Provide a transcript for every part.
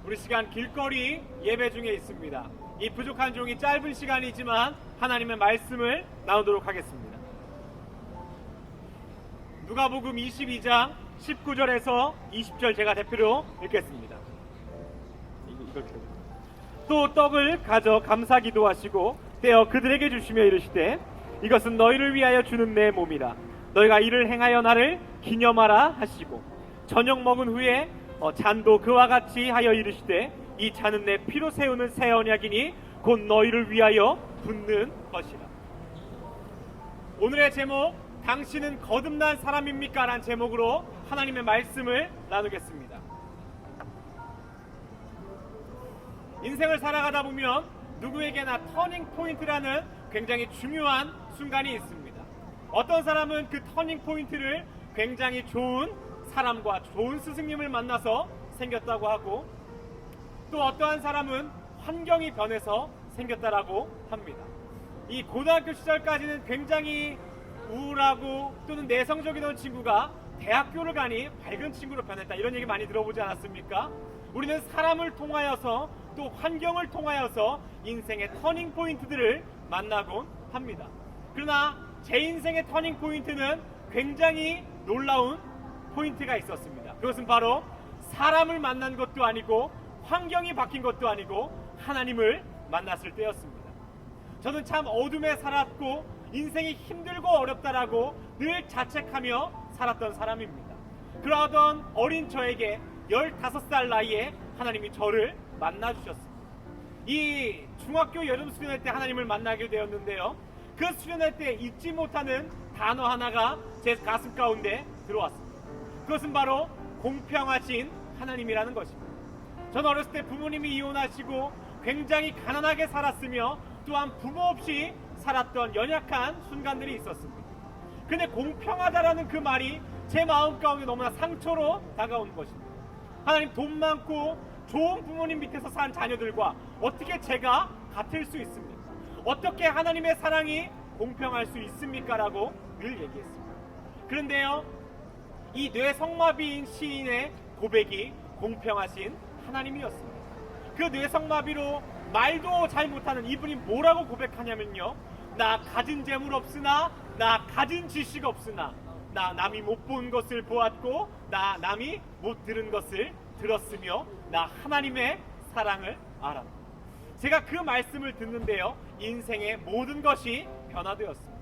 우리 시간 길거리 예배 중에 있습니다. 이 부족한 종이 짧은 시간이지만 하나님의 말씀을 나누도록 하겠습니다. 누가복음 22장 19절에서 20절 제가 대표로 읽겠습니다. 또 떡을 가져 감사 기도하시고 떼어 그들에게 주시며 이르시되 이것은 너희를 위하여 주는 내 몸이라. 너희가 이를 행하여 나를 기념하라 하시고 저녁 먹은 후에 잔도 그와 같이 하여 이르시되 이 잔은 내 피로 세우는 새 언약이니 곧 너희를 위하여 붓는 것이라. 오늘의 제목, 당신은 거듭난 사람입니까? 라는 제목으로 하나님의 말씀을 나누겠습니다. 인생을 살아가다 보면 누구에게나 터닝 포인트라는 굉장히 중요한 순간이 있습니다. 어떤 사람은 그 터닝 포인트를 굉장히 좋은 사람과 좋은 스승님을 만나서 생겼다고 하고, 또 어떠한 사람은 환경이 변해서 생겼다라고 합니다. 이 고등학교 시절까지는 굉장히 우울하고 또는 내성적이던 친구가 대학교를 가니 밝은 친구로 변했다, 이런 얘기 많이 들어보지 않았습니까? 우리는 사람을 통하여서 또 환경을 통하여서 인생의 터닝 포인트들을 만나곤 합니다. 그러나 제 인생의 터닝 포인트는 굉장히 놀라운 포인트가 있었습니다. 그것은 바로 사람을 만난 것도 아니고 환경이 바뀐 것도 아니고 하나님을 만났을 때였습니다. 저는 참 어둠에 살았고 인생이 힘들고 어렵다라고 늘 자책하며 살았던 사람입니다. 그러던 어린 저에게 15살 나이에 하나님이 저를 만나주셨습니다. 이 중학교 여름 수련회 때 하나님을 만나게 되었는데요, 그 수련회 때 잊지 못하는 단어 하나가 제 가슴 가운데 들어왔습니다. 그것은 바로 공평하신 하나님이라는 것입니다. 저는 어렸을 때 부모님이 이혼하시고 굉장히 가난하게 살았으며 또한 부모 없이 살았던 연약한 순간들이 있었습니다. 근데 공평하다라는 그 말이 제 마음 가운데 너무나 상처로 다가온 것입니다. 하나님, 돈 많고 좋은 부모님 밑에서 산 자녀들과 어떻게 제가 같을 수 있습니까? 어떻게 하나님의 사랑이 공평할 수 있습니까? 라고 늘 얘기했습니다. 그런데요, 이 뇌성마비인 시인의 고백이 공평하신 하나님이었습니다. 그 뇌성마비로 말도 잘 못하는 이분이 뭐라고 고백하냐면요, 나 가진 재물 없으나, 나 가진 지식 없으나, 나 남이 못 본 것을 보았고, 나 남이 못 들은 것을 들었으며, 나 하나님의 사랑을 알았다. 제가 그 말씀을 듣는데요, 인생의 모든 것이 변화되었습니다.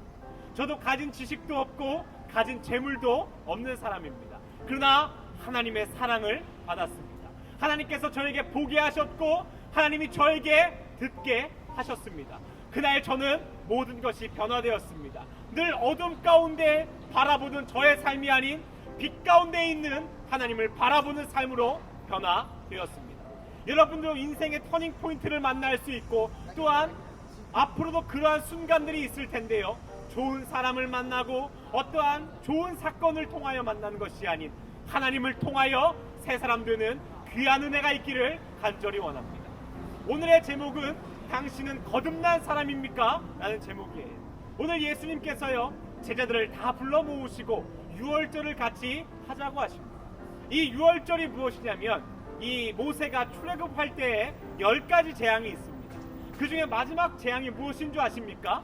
저도 가진 지식도 없고 가진 재물도 없는 사람입니다. 그러나 하나님의 사랑을 받았습니다. 하나님께서 저에게 보게 하셨고 하나님이 저에게 듣게 하셨습니다. 그날 저는 모든 것이 변화되었습니다. 늘 어둠 가운데 바라보는 저의 삶이 아닌 빛 가운데 있는 하나님을 바라보는 삶으로 변화되었습니다. 여러분도 인생의 터닝 포인트를 만날 수 있고 또한 앞으로도 그러한 순간들이 있을 텐데요, 좋은 사람을 만나고 어떠한 좋은 사건을 통하여 만나는 것이 아닌 하나님을 통하여 새 사람 되는 귀한 은혜가 있기를 간절히 원합니다. 오늘의 제목은 당신은 거듭난 사람입니까? 라는 제목이에요. 오늘 예수님께서요, 제자들을 다 불러 모으시고 유월절을 같이 하자고 하십니다. 이 유월절이 무엇이냐면 이 모세가 출애굽할 때에 10가지 재앙이 있습니다. 그 중에 마지막 재앙이 무엇인 줄 아십니까?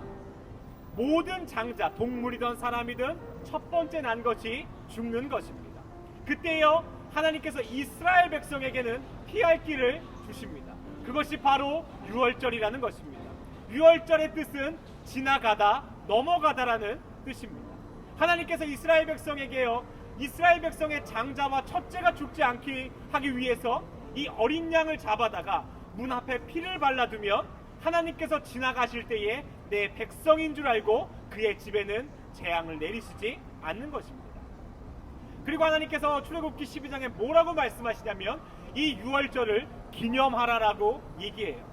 모든 장자, 동물이든 사람이든 첫 번째 난 것이 죽는 것입니다. 그때요, 하나님께서 이스라엘 백성에게는 피할 길을 주십니다. 그것이 바로 유월절이라는 것입니다. 유월절의 뜻은 지나가다, 넘어가다라는 뜻입니다. 하나님께서 이스라엘 백성에게요, 이스라엘 백성의 장자와 첫째가 죽지 않게 하기 위해서 이 어린 양을 잡아다가 문 앞에 피를 발라두면 하나님께서 지나가실 때에 내 백성인 줄 알고 그의 집에는 재앙을 내리시지 않는 것입니다. 그리고 하나님께서 출애굽기 12장에 뭐라고 말씀하시냐면 이 유월절을 기념하라라고 얘기해요.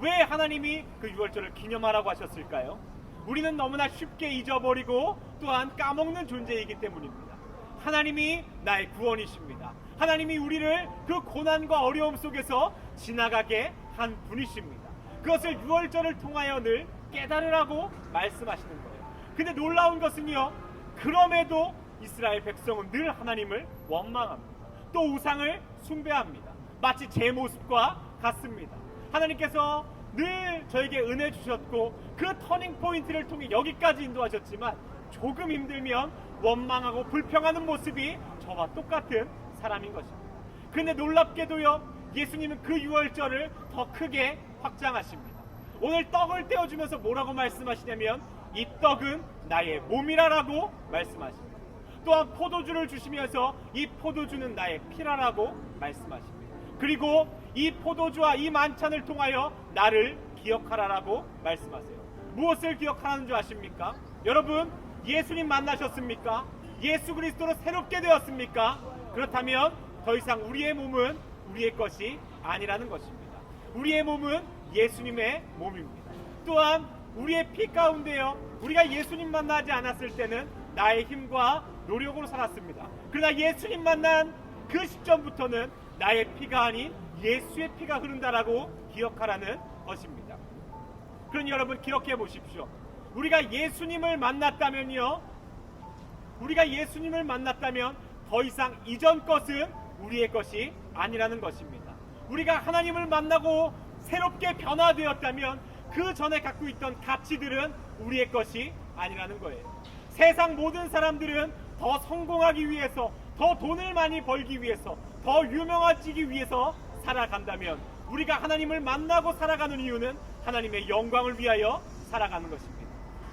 왜 하나님이 그 유월절을 기념하라고 하셨을까요? 우리는 너무나 쉽게 잊어버리고 또한 까먹는 존재이기 때문입니다. 하나님이 나의 구원이십니다. 하나님이 우리를 그 고난과 어려움 속에서 지나가게 한 분이십니다. 그것을 유월절을 통하여 늘 깨달으라고 말씀하시는 거예요. 근데 놀라운 것은요, 그럼에도 이스라엘 백성은 늘 하나님을 원망합니다. 또 우상을 숭배합니다. 마치 제 모습과 같습니다. 하나님께서 늘 저에게 은혜 주셨고 그 터닝 포인트를 통해 여기까지 인도하셨지만 조금 힘들면 원망하고 불평하는 모습이 저와 똑같은 사람인 것입니다. 그런데 놀랍게도요, 예수님은 그 유월절을 더 크게 확장하십니다. 오늘 떡을 떼어주면서 뭐라고 말씀하시냐면 이 떡은 나의 몸이라라고 말씀하십니다. 또한 포도주를 주시면서 이 포도주는 나의 피라라고 말씀하십니다. 그리고 이 포도주와 이 만찬을 통하여 나를 기억하라라고 말씀하세요. 무엇을 기억하라는 줄 아십니까? 여러분, 예수님 만나셨습니까? 예수 그리스도로 새롭게 되었습니까? 그렇다면 더 이상 우리의 몸은 우리의 것이 아니라는 것입니다. 우리의 몸은 예수님의 몸입니다. 또한 우리의 피 가운데요, 우리가 예수님 만나지 않았을 때는 나의 힘과 노력으로 살았습니다. 그러나 예수님 만난 그 시점부터는 나의 피가 아닌 예수의 피가 흐른다라고 기억하라는 것입니다. 그러니 여러분 기억해 보십시오. 우리가 예수님을 만났다면요, 우리가 예수님을 만났다면 더 이상 이전 것은 우리의 것이 아니라는 것입니다. 우리가 하나님을 만나고 새롭게 변화되었다면 그 전에 갖고 있던 가치들은 우리의 것이 아니라는 거예요. 세상 모든 사람들은 더 성공하기 위해서, 더 돈을 많이 벌기 위해서, 더 유명해지기 위해서 살아간다면 우리가 하나님을 만나고 살아가는 이유는 하나님의 영광을 위하여 살아가는 것입니다.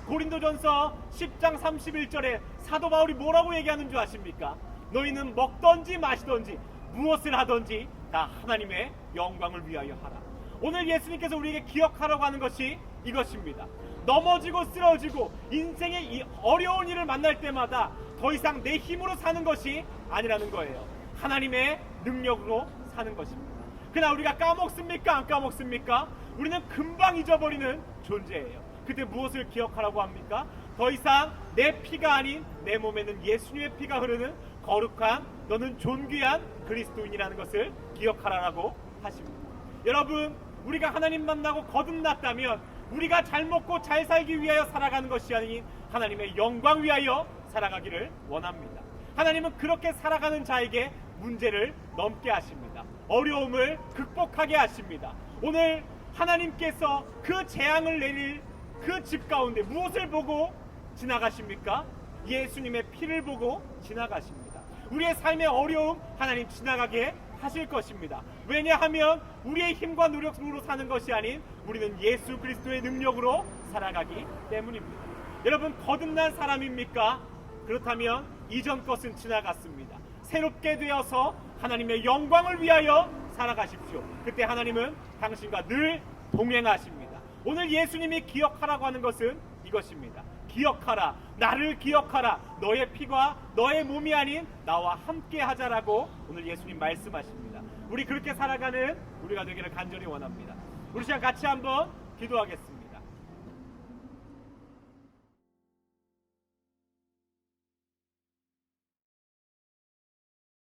고린도전서 10장 31절에 사도 바울이 뭐라고 얘기하는 줄 아십니까? 너희는 먹든지 마시든지 무엇을 하든지 다 하나님의 영광을 위하여 하라. 오늘 예수님께서 우리에게 기억하라고 하는 것이 이것입니다. 넘어지고 쓰러지고 인생의 이 어려운 일을 만날 때마다 더 이상 내 힘으로 사는 것이 아니라는 거예요. 하나님의 능력으로 사는 것입니다. 그러나 우리가 까먹습니까? 안 까먹습니까? 우리는 금방 잊어버리는 존재예요. 그때 무엇을 기억하라고 합니까? 더 이상 내 피가 아닌 내 몸에는 예수님의 피가 흐르는 거룩한, 너는 존귀한 그리스도인이라는 것을 기억하라고 하십니다. 여러분, 우리가 하나님 만나고 거듭났다면 우리가 잘 먹고 잘 살기 위하여 살아가는 것이 아닌 하나님의 영광 위하여 살아가기를 원합니다. 하나님은 그렇게 살아가는 자에게 문제를 넘게 하십니다. 어려움을 극복하게 하십니다. 오늘 하나님께서 그 재앙을 내릴 그 집 가운데 무엇을 보고 지나가십니까? 예수님의 피를 보고 지나가십니다. 우리의 삶의 어려움 하나님 지나가게 하실 것입니다. 왜냐하면 우리의 힘과 노력으로 사는 것이 아닌 우리는 예수 그리스도의 능력으로 살아가기 때문입니다. 여러분, 거듭난 사람입니까? 그렇다면 이전 것은 지나갔습니다. 새롭게 되어서 하나님의 영광을 위하여 살아가십시오. 그때 하나님은 당신과 늘 동행하십니다. 오늘 예수님이 기억하라고 하는 것은 이것입니다. 기억하라, 나를 기억하라, 너의 피가 너의 몸이 아닌 나와 함께 하자라고 오늘 예수님 말씀하십니다. 우리 그렇게 살아가는 우리가 되기를 간절히 원합니다. 우리 시간 같이 한번 기도하겠습니다.